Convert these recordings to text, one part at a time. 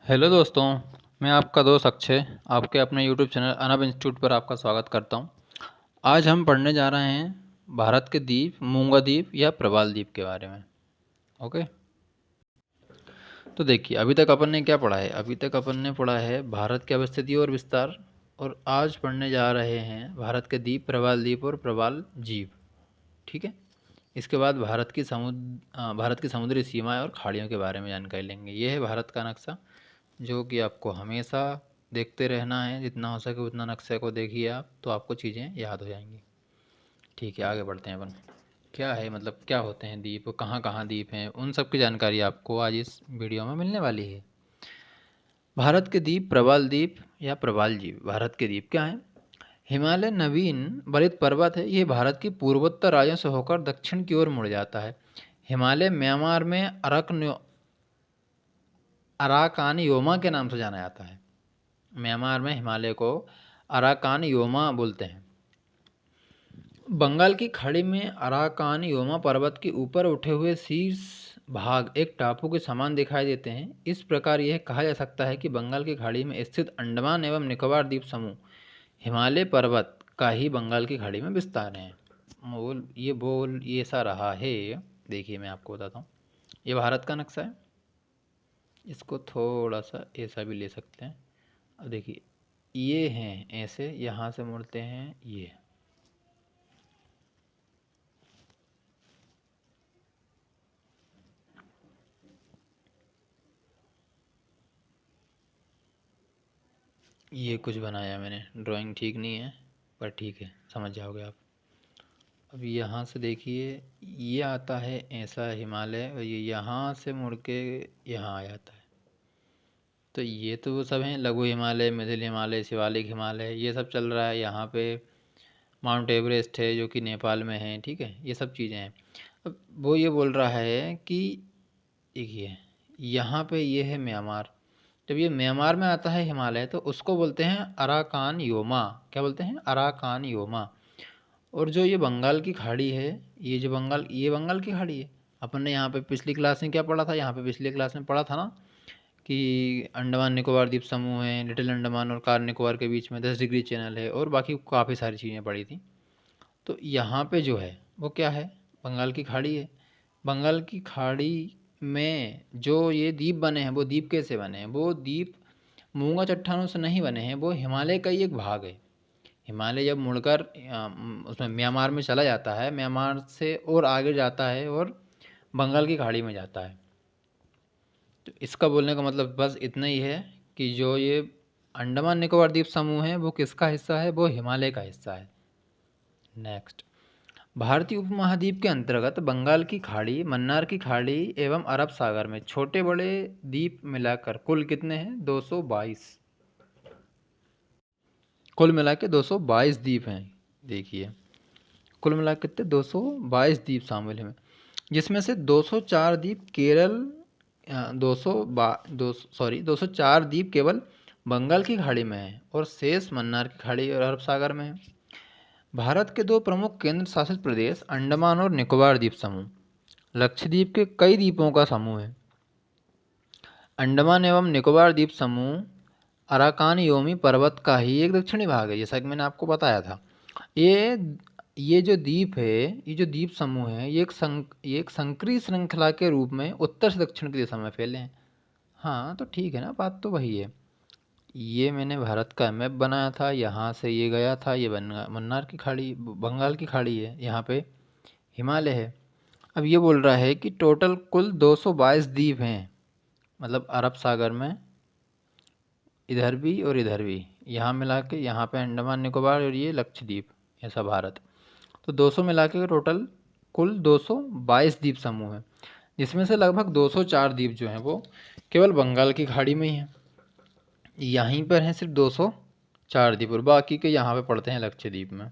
Hello दोस्तों, मैं आपका दोस्त अक्षय आपके अपने यूट्यूब चैनल अनब इंस्टीट्यूट पर आपका स्वागत करता हूं। आज हम पढ़ने जा रहे हैं भारत के द्वीप मूंगा द्वीप या प्रवाल द्वीप के बारे में। ओके, तो देखिए अभी तक अपन ने क्या पढ़ा है। अभी तक अपन ने पढ़ा है भारत की अवस्थिति और विस्तार, और आज पढ़ने जा रहे हैं भारत के द्वीप, प्रवाल द्वीप और प्रवाल द्वीप। ठीक है, इसके बाद भारत की समुद्री सीमाएं और खाड़ियों के बारे में जानकारी लेंगे। ये है भारत का नक्शा, जो कि आपको हमेशा देखते रहना है। जितना हो सके उतना नक्शे को देखिए आप, तो आपको चीज़ें याद हो जाएंगी। ठीक है, आगे बढ़ते हैं अपन। क्या है, मतलब क्या होते हैं द्वीप, कहाँ कहाँ द्वीप हैं, उन सब की जानकारी आपको आज इस वीडियो में मिलने वाली है। भारत के द्वीप, प्रवाल द्वीप या प्रवाल द्वीप। भारत के द्वीप क्या है? हिमालय नवीन बलित पर्वत है। ये भारत की पूर्वोत्तर राज्यों से होकर दक्षिण की ओर मुड़ जाता है। हिमालय म्यांमार में अराकानयोमा के नाम से जाना जाता है। म्यांमार में हिमालय को अराकानयोमा बोलते हैं। बंगाल की खाड़ी में अराकानयोमा पर्वत के ऊपर उठे हुए शीर्ष भाग एक टापू के समान दिखाई देते हैं। इस प्रकार यह कहा जा सकता है कि बंगाल की खाड़ी में स्थित अंडमान एवं निकोबार द्वीप समूह हिमालय पर्वत का ही बंगाल की खाड़ी में विस्तार है। ये ऐसा रहा है। देखिए मैं आपको बताता हूँ, ये भारत का नक्शा है। इसको थोड़ा सा ऐसा भी ले सकते हैं। अब देखिए ये हैं ऐसे, यहाँ से मुड़ते हैं ये कुछ बनाया मैंने, ड्राइंग ठीक नहीं है पर ठीक है, समझ जाओगे आप। अब यहाँ से देखिए ये आता है ऐसा हिमालय, और ये यहाँ से मुड़ के यहाँ आ जाता है। तो ये तो वो सब हैं, लघु हिमालय, मिथिल हिमालय, शिवालिक हिमालय, ये सब चल रहा है। यहाँ पे माउंट एवरेस्ट है जो कि नेपाल में है। ठीक है, ये सब चीज़ें हैं। अब वो ये बोल रहा है कि देखिए यहाँ पे ये है म्यांमार। जब ये म्यांमार में आता है हिमालय, तो उसको बोलते हैं अराकान योमा। क्या बोलते हैं? Arakan Yoma. और जो ये बंगाल की खाड़ी है, ये बंगाल की खाड़ी है। अपन ने यहाँ पे पिछली क्लास में क्या पढ़ा था? यहाँ पे पिछली क्लास में पढ़ा था ना कि अंडमान निकोबार द्वीप समूह है, लिटिल अंडमान और कार निकोबार के बीच में 10 डिग्री चैनल है, और बाकी काफ़ी सारी चीज़ें पढ़ी थी। तो यहाँ पे जो है वो क्या है? बंगाल की खाड़ी है। बंगाल की खाड़ी में जो ये द्वीप बने हैं, वो द्वीप कैसे बने हैं? वो द्वीप मूंगा चट्टानों से नहीं बने हैं, वो हिमालय का ही एक भाग है। हिमालय जब मुड़कर उसमें म्यांमार में चला जाता है, म्यांमार से और आगे जाता है और बंगाल की खाड़ी में जाता है। तो इसका बोलने का मतलब बस इतना ही है कि जो ये अंडमान निकोबार द्वीप समूह है वो किसका हिस्सा है? वो हिमालय का हिस्सा है। नेक्स्ट, भारतीय उपमहाद्वीप के अंतर्गत बंगाल की खाड़ी, मन्नार की खाड़ी एवं अरब सागर में छोटे बड़े द्वीप मिलाकर कुल कितने हैं? 222। कुल मिला के 222 द्वीप हैं। देखिए कुल मिला के कितने? 222 द्वीप शामिल हैं, जिसमें से 204 द्वीप केरल, 204 द्वीप केवल बंगाल की खाड़ी में है, और शेष मन्नार की खाड़ी और अरब सागर में है। भारत के दो प्रमुख केंद्र शासित प्रदेश अंडमान और निकोबार द्वीप समूह लक्षद्वीप के कई द्वीपों का समूह है। अंडमान एवं निकोबार द्वीप समूह अराकान योमी पर्वत का ही एक दक्षिणी भाग है, जैसा कि मैंने आपको बताया था। ये जो द्वीप है, ये जो द्वीप समूह है, ये एक संकरी श्रृंखला के रूप में उत्तर से दक्षिण की दिशा में फैले हैं। हाँ तो ठीक है ना, बात तो वही है। ये मैंने भारत का मैप बनाया था, यहाँ से ये गया था, ये मन्नार की खाड़ी, बंगाल की खाड़ी है, यहाँ पे हिमालय है। अब ये बोल रहा है कि टोटल कुल 222 द्वीप हैं, मतलब अरब सागर में इधर भी और इधर भी, यहाँ मिला के यहाँ पे अंडमान निकोबार और ये लक्षद्वीप, ऐसा भारत। तो 200 मिला के टोटल कुल 222 द्वीप समूह हैं, जिसमें से लगभग 204 द्वीप जो हैं वो केवल बंगाल की खाड़ी में ही हैं। यहीं पर हैं सिर्फ 204 द्वीप, और बाकी के यहाँ पे पड़ते हैं लक्षद्वीप में।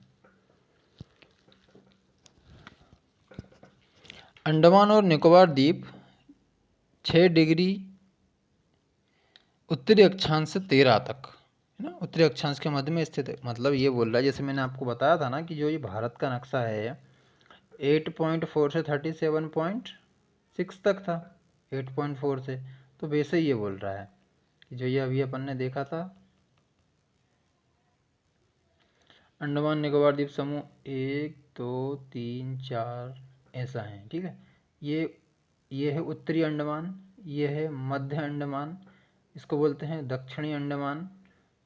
अंडमान और निकोबार द्वीप 6 डिग्री उत्तरी अक्षांश से 13 तक है ना, उत्तरी अक्षांश के मध्य में स्थित है। मतलब ये बोल रहा है, जैसे मैंने आपको बताया था ना कि जो ये भारत का नक्शा है 8.4 से 37.6 तक था, 8.4 से, तो वैसे ही ये बोल रहा है जो ये अभी अपन ने देखा था, अंडमान निकोबार द्वीप समूह 1 2 3 4 ऐसा है, ठीक है। ये है उत्तरी अंडमान, ये है मध्य अंडमान, इसको बोलते हैं दक्षिणी अंडमान,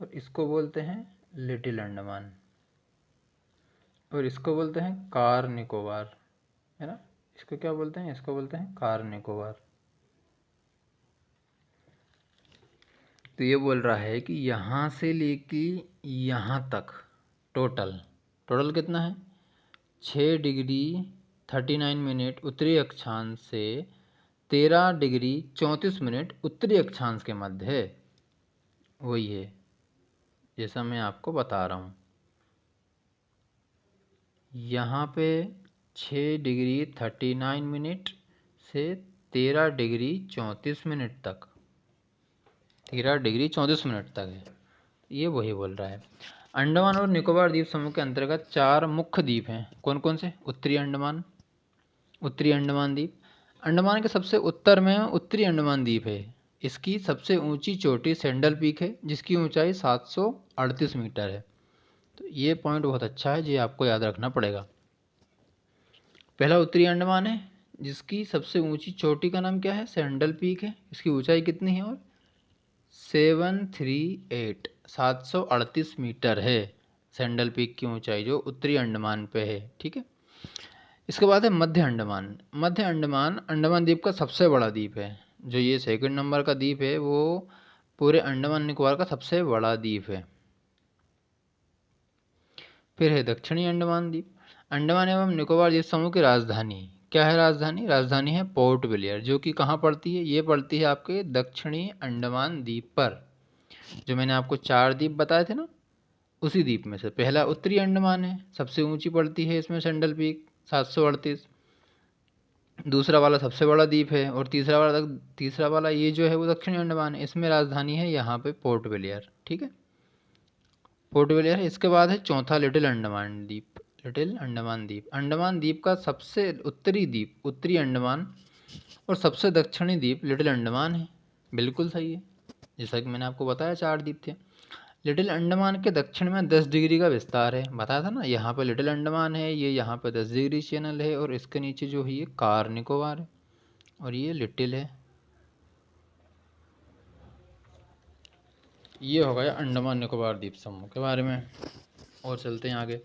और इसको बोलते हैं लिटिल अंडमान, और इसको बोलते हैं कार निकोबार, है ना। इसको क्या बोलते हैं? इसको बोलते हैं कार निकोबार। तो ये बोल रहा है कि यहाँ से लेके यहाँ तक टोटल कितना है? 6 डिग्री 39 मिनट उत्तरी अक्षांश से 13 डिग्री 34 मिनट उत्तरी अक्षांश के मध्य है। वही है जैसा मैं आपको बता रहा हूँ। यहाँ पे 6 डिग्री 39 मिनट से 13 डिग्री 34 मिनट तक, 13 डिग्री 34 मिनट तक है। ये वही बोल रहा है। अंडमान और निकोबार द्वीप समूह के अंतर्गत 4 मुख्य द्वीप हैं। कौन कौन से? उत्तरी अंडमान द्वीप। अंडमान के सबसे उत्तर में उत्तरी अंडमान द्वीप है। इसकी सबसे ऊंची चोटी सैंडल पीक है, जिसकी ऊंचाई 738 मीटर है। तो ये पॉइंट बहुत अच्छा है, ये आपको याद रखना पड़ेगा। पहला उत्तरी अंडमान है, जिसकी सबसे ऊंची चोटी का नाम क्या है? सैंडल पीक है। इसकी ऊंचाई कितनी है? और 738 मीटर है सैंडल पीक की ऊंचाई, जो उत्तरी अंडमान पे है, ठीक है। इसके बाद है मध्य अंडमान। अंडमान द्वीप का सबसे बड़ा द्वीप है। जो ये सेकंड नंबर का द्वीप है, वो पूरे अंडमान निकोबार का सबसे बड़ा द्वीप है। फिर है दक्षिणी अंडमान द्वीप। अंडमान एवं निकोबार द्वीप समूह की राजधानी क्या है? राजधानी है पोर्ट ब्लेयर, जो कि कहाँ पड़ती है? ये पड़ती है आपके दक्षिणी अंडमान द्वीप पर। जो मैंने आपको 4 द्वीप बताए थे ना, उसी द्वीप में से पहला उत्तरी अंडमान है, सबसे ऊंची पड़ती है इसमें सैंडल पीक 738। दूसरा वाला सबसे बड़ा द्वीप है, और तीसरा वाला ये जो है वो दक्षिणी अंडमान है। इसमें राजधानी है यहाँ पे पोर्ट ब्लेयर, ठीक है, पोर्ट ब्लेयर है। इसके बाद है चौथा लिटिल अंडमान द्वीप। अंडमान द्वीप का सबसे उत्तरी द्वीप उत्तरी अंडमान, और सबसे दक्षिणी द्वीप लिटिल अंडमान है। बिल्कुल सही है, जैसा कि मैंने आपको बताया 4 द्वीप थे। लिटिल अंडमान के दक्षिण में 10 डिग्री का विस्तार है, बताया था ना। यहाँ पर लिटिल अंडमान है, ये यहाँ पर 10 डिग्री चैनल है, और इसके नीचे जो है ये कार निकोबार है, और ये लिटिल है। ये हो गया अंडमान निकोबार द्वीप समूह के बारे में। और चलते हैं आगे।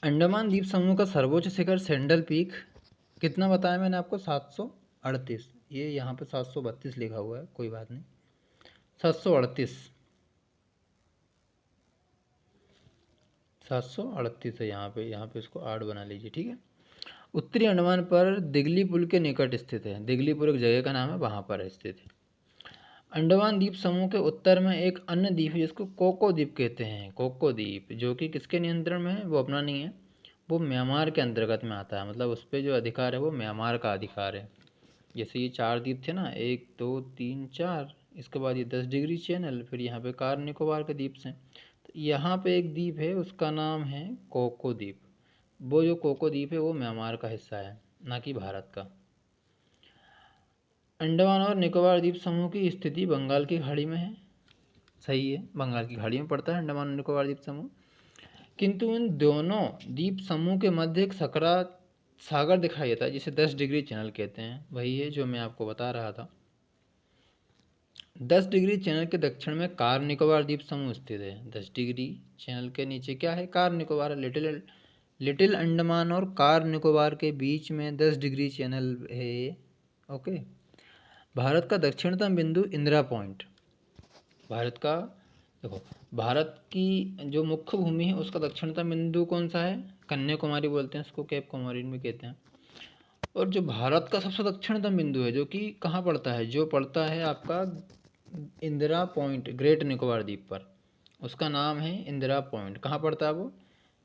अंडमान द्वीप समूह का सर्वोच्च शिखर सैंडल पीक कितना बताया मैंने आपको? 738। ये यहाँ पे 732 लिखा हुआ है, कोई बात नहीं, 738 है यहाँ पे इसको 8 बना लीजिए, ठीक है। उत्तरी अंडमान पर दिगली पुल के निकट स्थित है। दिगली पुल एक जगह का नाम है, वहाँ पर स्थित है। अंडमान द्वीप समूह के उत्तर में एक अन्य द्वीप है, जिसको कोको द्वीप कहते हैं। कोको द्वीप, जो कि किसके नियंत्रण में है? वो अपना नहीं है, वो म्यांमार के अंतर्गत में आता है। मतलब उस पर जो अधिकार है वो म्यांमार का अधिकार है। जैसे ये 4 द्वीप थे ना, 1 2 3 4, इसके बाद ये 10 डिग्री चैनल, फिर यहाँ पे कार निकोबार के द्वीप से। तो यहाँ पे एक द्वीप है, उसका नाम है कोको द्वीप। वो जो कोको द्वीप है वो म्यांमार का हिस्सा है, ना कि भारत का। अंडमान और निकोबार द्वीप समूह की स्थिति बंगाल की खाड़ी में है। सही है, बंगाल की खाड़ी में पड़ता है अंडमान और निकोबार द्वीप समूह। किंतु इन दोनों द्वीप समूह के मध्य एक सकरा सागर दिखाई देता है, जिसे 10 डिग्री चैनल कहते हैं। वही है जो मैं आपको बता रहा था। 10 डिग्री चैनल के दक्षिण में कार निकोबार द्वीप समूह स्थित है। 10 डिग्री चैनल के नीचे क्या है? कार निकोबार। लिटिल अंडमान और कार निकोबार के बीच में 10 डिग्री चैनल है। ओके। भारत का दक्षिणतम बिंदु इंदिरा पॉइंट। भारत का, देखो, भारत की जो मुख्य भूमि है उसका दक्षिणतम बिंदु कौन सा है? कन्याकुमारी बोलते हैं उसको, कैप कॉमोरिन भी कहते हैं। और जो भारत का सबसे दक्षिणतम बिंदु है, जो कि कहाँ पड़ता है? जो पड़ता है आपका इंदिरा पॉइंट, ग्रेट निकोबार द्वीप पर। उसका नाम है इंदिरा पॉइंट। कहाँ पड़ता है वो?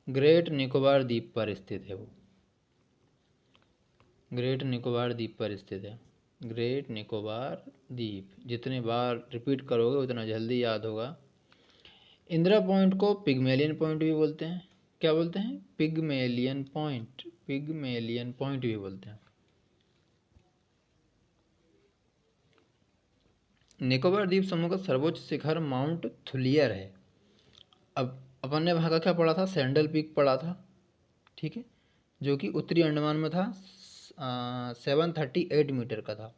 ग्रेट निकोबार द्वीप पर स्थित है वो। ग्रेट निकोबार द्वीप पर स्थित है। ग्रेट निकोबार द्वीप, जितने बार रिपीट करोगे उतना जल्दी याद होगा। इंदिरा पॉइंट को पिग्मेलियन पॉइंट भी बोलते हैं। क्या बोलते हैं? पिग्मेलियन पॉइंट भी बोलते हैं। निकोबार द्वीप समूह का सर्वोच्च शिखर माउंट थुलियर है। अब अपन ने वहाँ का क्या पढ़ा था, सैंडल पीक पढ़ा था, ठीक है, जो कि उत्तरी अंडमान में था, 738 मीटर का था।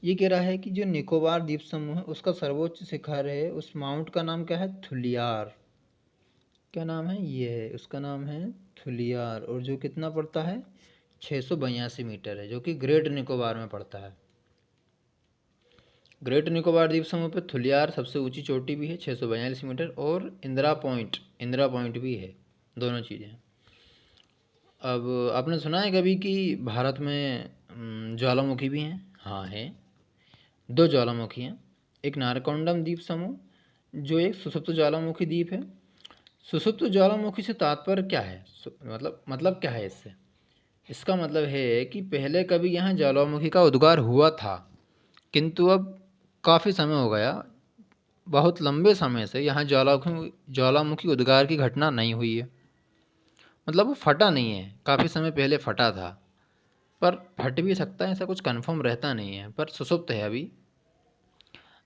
ये कह रहा है कि जो निकोबार द्वीप समूह है उसका सर्वोच्च शिखर है, उस माउंट का नाम क्या है, थुलियार। क्या नाम है, ये है, उसका नाम है थुलियार, और जो कितना पड़ता है, 682 मीटर है, जो कि ग्रेट निकोबार में पड़ता है। ग्रेट निकोबार द्वीप समूह पर थुलियार सबसे ऊंची चोटी भी है, 642 मीटर, और इंदिरा पॉइंट भी है, दोनों चीज़ें। अब आपने सुना है कभी कि भारत में ज्वालामुखी भी हैं? हाँ है, 2 ज्वालामुखी हैं। एक नारकोंडम द्वीप समूह जो एक सुसुप्त ज्वालामुखी द्वीप है। सुसुप्त ज्वालामुखी से तात्पर्य क्या है, मतलब क्या है इससे? इसका मतलब है कि पहले कभी यहाँ ज्वालामुखी का उद्गार हुआ था, किंतु अब काफ़ी समय हो गया, बहुत लंबे समय से यहाँ ज्वालामुखी उद्गार की घटना नहीं हुई है। मतलब वो फटा नहीं है, काफ़ी समय पहले फटा था, पर फट भी सकता है, ऐसा कुछ कंफर्म रहता नहीं है, पर सुसुप्त है अभी।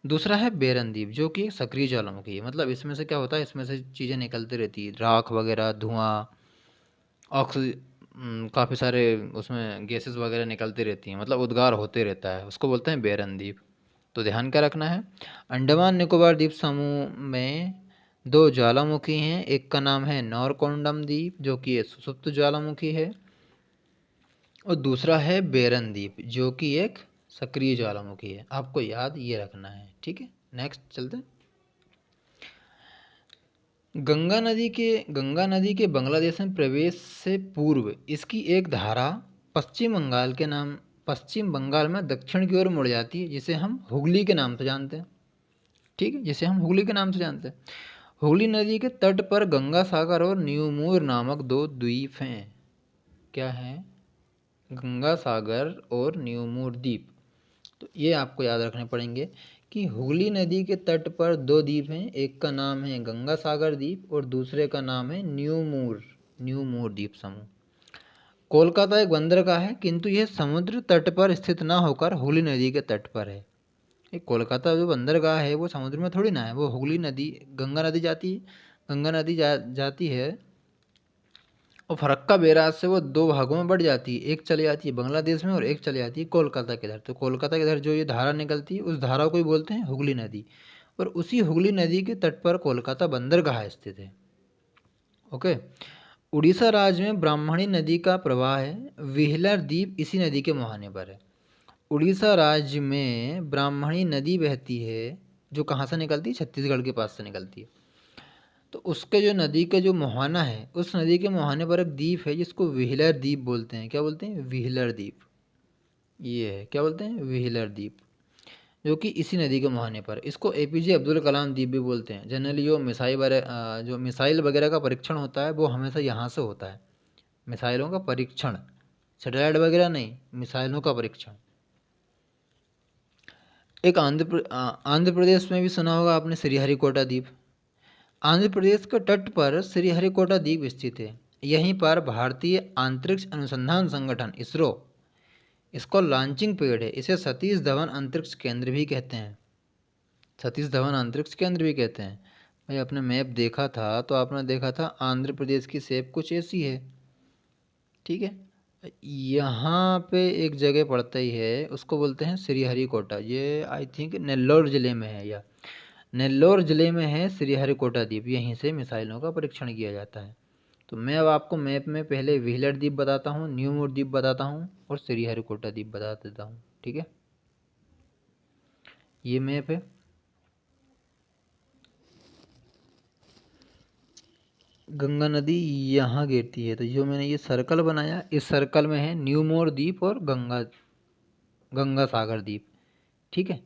दूसरा है बेरन द्वीप, जो कि सक्रिय ज्वालामुखी है। मतलब इसमें से क्या होता है, इसमें से चीज़ें निकलती रहती है, राख वगैरह, धुआं, ऑक्सीजन, काफ़ी सारे उसमें गैसेस वगैरह निकलती रहती हैं, मतलब उद्गार होते रहता है, उसको बोलते हैं बेरन द्वीप। तो ध्यान क्या रखना है, अंडमान निकोबार द्वीप समूह में 2 ज्वालामुखी हैं, एक का नाम है नॉरकोंडम द्वीप जो कि एक सुसुप्त ज्वालामुखी है, और दूसरा है बेरन द्वीप जो कि एक सक्रिय ज्वालामुखी है। आपको याद ये रखना है, ठीक है। नेक्स्ट चलते हैं। गंगा नदी के बांग्लादेश में प्रवेश से पूर्व इसकी एक धारा पश्चिम बंगाल में दक्षिण की ओर मुड़ जाती है, जिसे हम हुगली के नाम से जानते हैं, ठीक है, जिसे हम हुगली के नाम से जानते हैं। हुगली नदी के तट पर गंगा सागर और न्यूमूर नामक 2 द्वीप हैं। क्या है, गंगा सागर और न्यूमूर द्वीप। तो ये आपको याद रखने पड़ेंगे कि हुगली नदी के तट पर 2 द्वीप हैं, एक का नाम है गंगा सागर द्वीप और दूसरे का नाम है न्यूमूर द्वीप समूह। कोलकाता एक बंदरगाह है, किंतु यह समुद्र तट पर स्थित ना होकर हुगली नदी के तट पर है। ये कोलकाता जो बंदरगाह है वो समुद्र में थोड़ी ना है, वो हुगली नदी, गंगा नदी जाती है, और फरक्का बैराज से वो 2 भागों में बढ़ जाती है, एक चली जाती है बांग्लादेश में और एक चली जाती है कोलकाता के इधर। तो कोलकाता के इधर जो ये धारा निकलती है उस धारा को ही बोलते हैं हुगली नदी, और उसी हुगली नदी के तट पर कोलकाता बंदरगाह स्थित है। ओके। उड़ीसा राज्य में ब्राह्मणी नदी का प्रवाह है, व्हीलर द्वीप इसी नदी के मुहाने पर है। उड़ीसा राज्य में ब्राह्मणी नदी बहती है, जो कहाँ से निकलती है, छत्तीसगढ़ के पास से निकलती है। तो उसके जो नदी के जो मुहाना है, उस नदी के मुहाने पर एक द्वीप है जिसको व्हीलर द्वीप बोलते हैं। क्या बोलते हैं, व्हीलर द्वीप। ये है, क्या बोलते हैं, व्हीलर द्वीप, जो कि इसी नदी के मुहाने पर। इसको एपीजे अब्दुल कलाम द्वीप भी बोलते हैं। जनरली जो मिसाइल वगैरह का परीक्षण होता है वो हमेशा यहाँ से होता है, मिसाइलों का परीक्षण, सैटेलाइट वगैरह नहीं, मिसाइलों का परीक्षण। एक आंध्र प्रदेश में भी सुना होगा आपने, श्रीहरिकोटा द्वीप। आंध्र प्रदेश के तट पर श्रीहरिकोटा द्वीप स्थित है। यहीं पर भारतीय अंतरिक्ष अनुसंधान संगठन इसरो इसको लॉन्चिंग पैड है। इसे सतीश धवन अंतरिक्ष केंद्र भी कहते हैं, सतीश धवन अंतरिक्ष केंद्र भी कहते हैं। भाई आपने मैप देखा था तो आपने देखा था आंध्र प्रदेश की शेप कुछ ऐसी है, ठीक है। यहाँ पे एक जगह पड़ता ही है, उसको बोलते हैं श्रीहरिकोटा। ये आई थिंक नेल्लोर ज़िले में है, या नेल्लोर ज़िले में है श्रीहरिकोटा द्वीप। यहीं से मिसाइलों का परीक्षण किया जाता है। तो मैं अब आपको मैप में पहले व्हीलर द्वीप बताता हूँ, न्यूमूर द्वीप बताता हूँ और श्रीहरिकोटा द्वीप बता देता हूँ, ठीक है। ये मैप है, गंगा नदी यहाँ गिरती है, तो जो मैंने ये सर्कल बनाया, इस सर्कल में है न्यूमोर द्वीप और गंगा सागर द्वीप, ठीक है।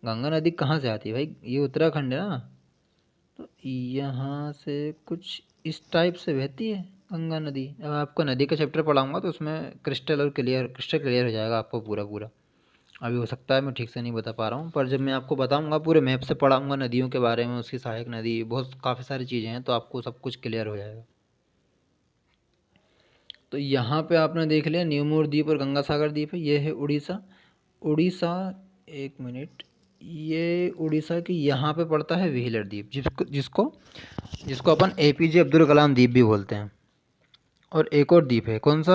गंगा नदी कहाँ से आती है भाई, ये उत्तराखंड है ना, तो यहाँ से कुछ इस टाइप से बहती है गंगा नदी। अब आपको नदी का चैप्टर पढ़ाऊँगा तो उसमें क्रिस्टल क्लियर हो जाएगा आपको पूरा पूरा। अभी हो सकता है मैं ठीक से नहीं बता पा रहा हूँ, पर जब मैं आपको बताऊँगा पूरे मैप से पढ़ाऊँगा नदियों के बारे में, उसकी सहायक नदी, बहुत काफ़ी सारी चीज़ें हैं, तो आपको सब कुछ क्लियर हो जाएगा। तो यहाँ पे आपने देख लिया न्यूमोर द्वीप और गंगा सागर द्वीप है, ये है उड़ीसा। उड़ीसा, एक मिनट, ये उड़ीसा की यहाँ पे पड़ता है व्हीलर द्वीप, जिसको जिसको जिसको अपन APJ अब्दुल कलाम द्वीप भी बोलते हैं। और एक और द्वीप है, कौन सा?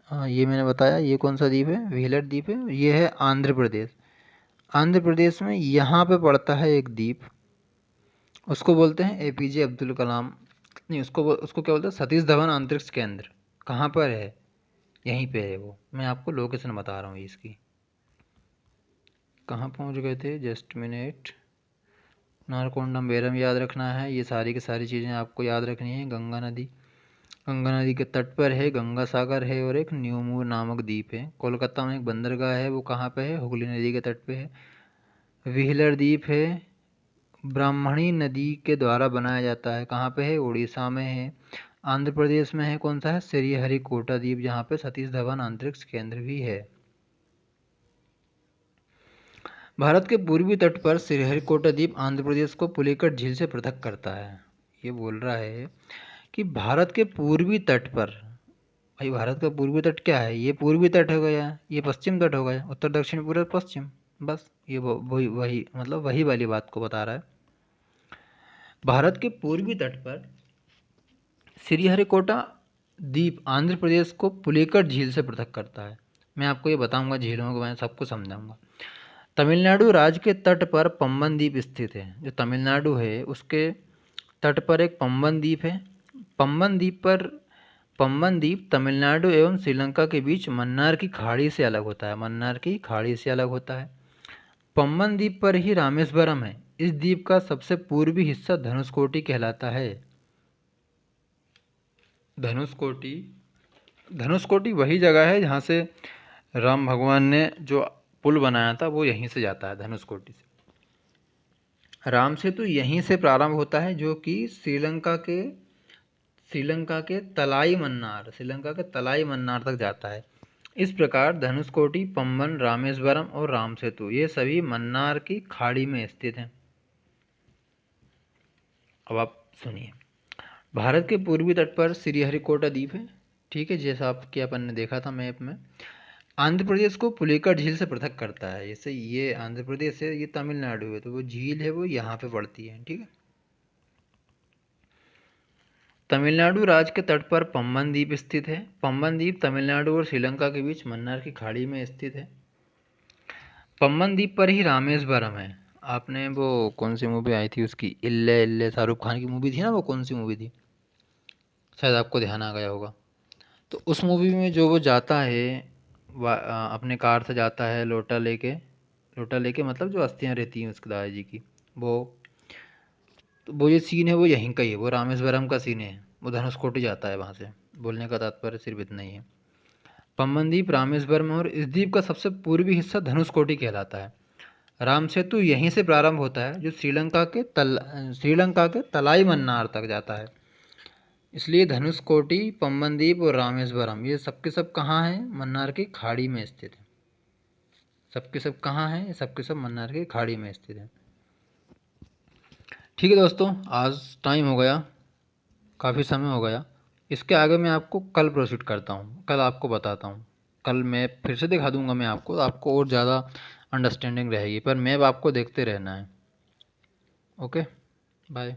हाँ, ये मैंने बताया, ये कौन सा द्वीप है? व्हीलर द्वीप है। ये है आंध्र प्रदेश। आंध्र प्रदेश में यहाँ पे पड़ता है एक द्वीप, उसको बोलते हैं APJ अब्दुल कलाम, नहीं, उसको क्या बोलते हैं? सतीश धवन अंतरिक्ष केंद्र। कहाँ पर है? यहीं पे है वो। मैं आपको लोकेशन बता रहा हूँ इसकी। कहाँ पहुँच गए थे? Just minute. नारकोंडम बेरम याद रखना है। ये सारी की सारी चीज़ें आपको याद रखनी है। गंगा नदी के तट पर है, गंगा सागर है और एक न्यूमूर नामक द्वीप है। कोलकाता में एक बंदरगाह है, वो कहाँ पे है? हुगली नदी के तट पे है। व्हीलर द्वीप है, ब्राह्मणी नदी के द्वारा बनाया जाता है। कहाँ पे है? उड़ीसा में है। आंध्र प्रदेश में है, कौन सा है? श्रीहरिकोटा द्वीप, जहाँ पे सतीश धवन अंतरिक्ष केंद्र भी है। भारत के पूर्वी तट पर श्रीहरिकोटा द्वीप आंध्र प्रदेश को पुलिकट झील से पृथक करता है। ये बोल रहा है कि भारत के पूर्वी तट पर, भाई भारत का पूर्वी तट क्या है? ये पूर्वी तट हो गया, ये पश्चिम तट हो गया, उत्तर दक्षिण पूर्व पश्चिम। बस ये वही वही मतलब वही वाली बात को बता रहा है। भारत के पूर्वी तट पर श्रीहरिकोटा द्वीप आंध्र प्रदेश को पुलिकट झील से पृथक करता है। मैं आपको ये बताऊंगा, झीलों के बारे में सबको समझाऊंगा। तमिलनाडु राज्य के तट पर पंबन द्वीप स्थित है। जो तमिलनाडु है उसके तट पर एक पंबन द्वीप है। पंबन द्वीप तमिलनाडु एवं श्रीलंका के बीच मन्नार की खाड़ी से अलग होता है। मन्नार की खाड़ी से अलग होता है। पंबन द्वीप पर ही रामेश्वरम है। इस द्वीप का सबसे पूर्वी हिस्सा धनुषकोटी कहलाता है। धनुषकोटी वही जगह है जहाँ से राम भगवान ने जो पुल बनाया था, वो यहीं से जाता है, धनुषकोटी से। राम सेतु यहीं से प्रारंभ होता है, जो कि श्रीलंका के तलाई मन्नार तक जाता है। इस प्रकार धनुषकोटी, पंबन, रामेश्वरम और राम सेतु ये सभी मन्नार की खाड़ी में स्थित हैं। अब आप सुनिए, भारत के पूर्वी तट पर श्रीहरिकोटा द्वीप है, ठीक है, जैसा आपके अपन ने देखा था मैप में। आंध्र प्रदेश को पुलिकट झील से पृथक करता है। जैसे ये आंध्र प्रदेश है, ये तमिलनाडु है, तो वो झील है वो यहाँ पे पड़ती है, ठीक है। तमिलनाडु राज्य के तट पर पंबन द्वीप स्थित है। पंबन द्वीप तमिलनाडु और श्रीलंका के बीच मन्नार की खाड़ी में स्थित है। पंबन द्वीप पर ही रामेश्वरम है। आपने वो कौन सी मूवी आई थी उसकी, इल्ले इल्ले, शाहरुख खान की मूवी थी ना, वो कौन सी मूवी थी? शायद आपको ध्यान आ गया होगा। तो उस मूवी में जो वो जाता है, अपने कार से जाता है लोटा लेके मतलब जो अस्थियाँ रहती हैं उसके दादाजी की, वो तो वो ये सीन है वो यहीं का ही है, वो रामेश्वरम का सीन है। वो धनुषकोटी जाता है वहाँ से। बोलने का तात्पर्य सिर्फ इतना ही है। पंबन द्वीप रामेश्वरम और इस द्वीप का सबसे पूर्वी हिस्सा धनुषकोटी कहलाता है। राम सेतु यहीं से प्रारंभ होता है, जो श्रीलंका के तलाई मन्नार तक जाता है। इसलिए धनुषकोटी, पंबन द्वीप और रामेश्वरम ये सब के सब कहाँ हैं? मन्नार की खाड़ी में स्थित है। सबके सब कहाँ हैं? सबके सब मन्नार की खाड़ी में स्थित है। ठीक है दोस्तों, आज टाइम हो गया, काफ़ी समय हो गया। इसके आगे मैं आपको कल प्रोसीड करता हूँ, कल आपको बताता हूँ। कल मैं फिर से दिखा दूँगा मैं आपको और ज़्यादा अंडरस्टैंडिंग रहेगी, पर मैप आपको देखते रहना है। Okay, bye.